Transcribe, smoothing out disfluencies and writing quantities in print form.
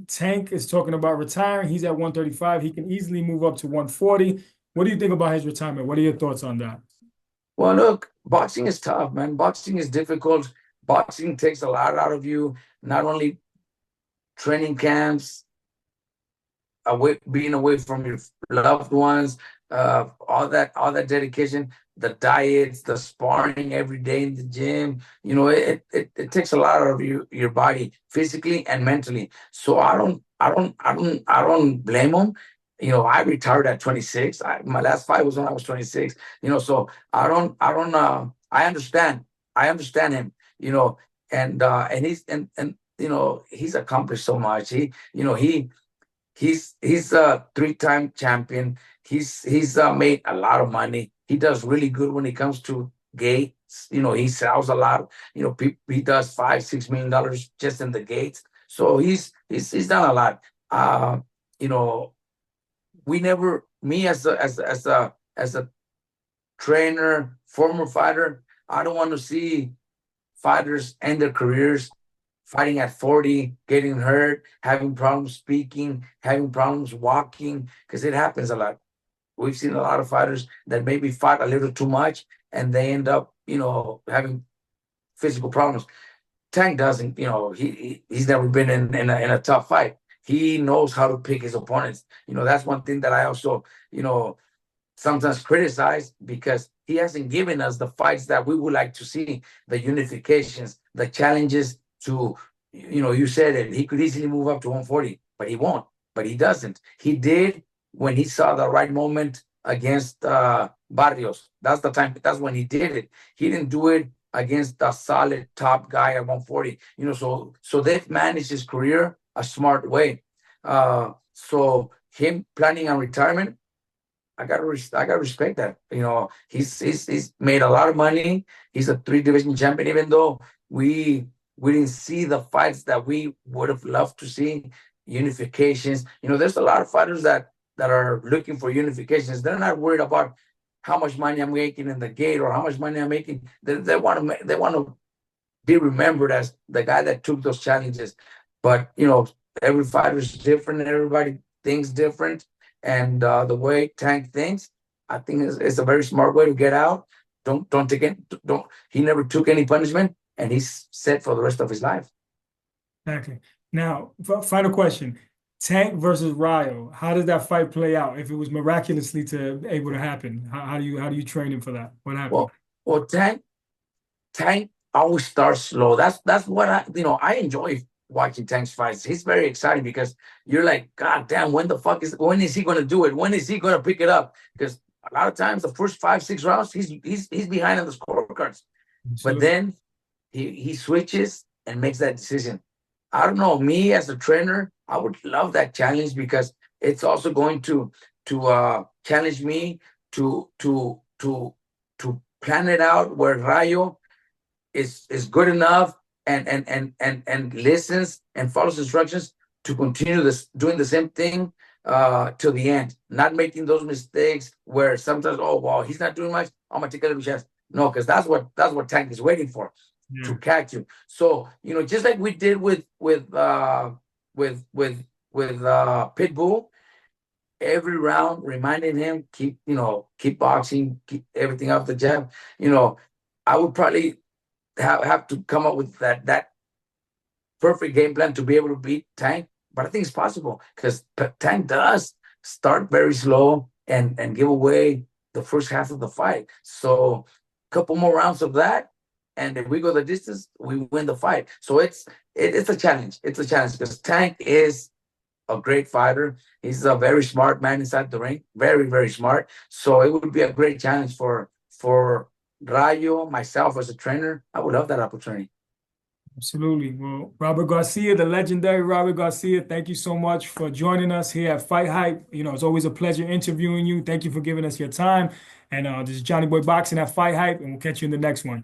Tank is talking about retiring. He's at 135. He can easily move up to 140. What do you think about his retirement? What are your thoughts on that? Well, look, boxing is tough, man. Boxing is difficult. Boxing takes a lot out of you, not only training camps, being away from your loved ones, all that dedication, the diets, the sparring every day in the gym. It takes a lot of your body physically and mentally. So I don't blame him. I retired at 26. My last fight was when I was 26. So I understand. I understand him. And he's accomplished so much. He's a three-time champion. He's made a lot of money. He does really good when it comes to gates. He sells a lot. He does $5-6 million just in the gates. So he's done a lot. You know, we never me as a trainer, former fighter. I don't want to see fighters end their careers fighting at 40, getting hurt, having problems speaking, having problems walking, because it happens a lot. We've seen a lot of fighters that maybe fight a little too much and they end up, having physical problems. Tank doesn't, he's never been in a tough fight. He knows how to pick his opponents. That's one thing that I also, sometimes criticize because he hasn't given us the fights that we would like to see, the unifications, the challenges to, you said it, he could easily move up to 140, but he won't, but he doesn't. He did when he saw the right moment against Barrios. That's the time, that's when he did it. He didn't do it against the solid top guy at 140. So they've managed his career a smart way. So him planning on retirement, I gotta respect that. He's made a lot of money. He's a three-division champion, even though we didn't see the fights that we would have loved to see, unifications. There's a lot of fighters that are looking for unifications. They're not worried about how much money I'm making in the gate or how much money I'm making. They want to be remembered as the guy that took those challenges. But every fighter is different. Everybody thinks different, and the way Tank thinks, I think is a very smart way to get out. Don't take it. Don't. He never took any punishment, and he's set for the rest of his life. Exactly. Now, final question. Tank versus Ryo. How does that fight play out if it was miraculously to able to happen? How do you train him for that? What happened? Well, well, Tank always starts slow. That's what I enjoy watching Tank's fights. He's very exciting because you're like, God damn, when is he gonna do it? When is he gonna pick it up? Because a lot of times the first 5-6 rounds, he's behind on the scorecards. But Absolutely. then he switches and makes that decision. I don't know, me as a trainer, I would love that challenge because it's also going to challenge me to plan it out where Rayo is good enough and listens and follows instructions to continue this doing the same thing till the end, not making those mistakes where sometimes, oh well, he's not doing much, I'm gonna take a little chance. No, because that's what Tank is waiting for, Yeah. to catch you. So just like we did with Pitbull, every round reminding him, keep boxing, keep everything off the jab. I would probably have to come up with that perfect game plan to be able to beat Tank. But I think it's possible because Tank does start very slow and give away the first half of the fight. So a couple more rounds of that, and if we go the distance, we win the fight. So it's a challenge. It's a challenge because Tank is a great fighter. He's a very smart man inside the ring, very very smart. So it would be a great challenge for Rayo, myself as a trainer. I would love that opportunity. Absolutely. Well, Robert Garcia, the legendary Robert Garcia, thank you so much for joining us here at Fight Hype. It's always a pleasure interviewing you. Thank you for giving us your time. And this is Johnny Boy Boxing at Fight Hype, and we'll catch you in the next one.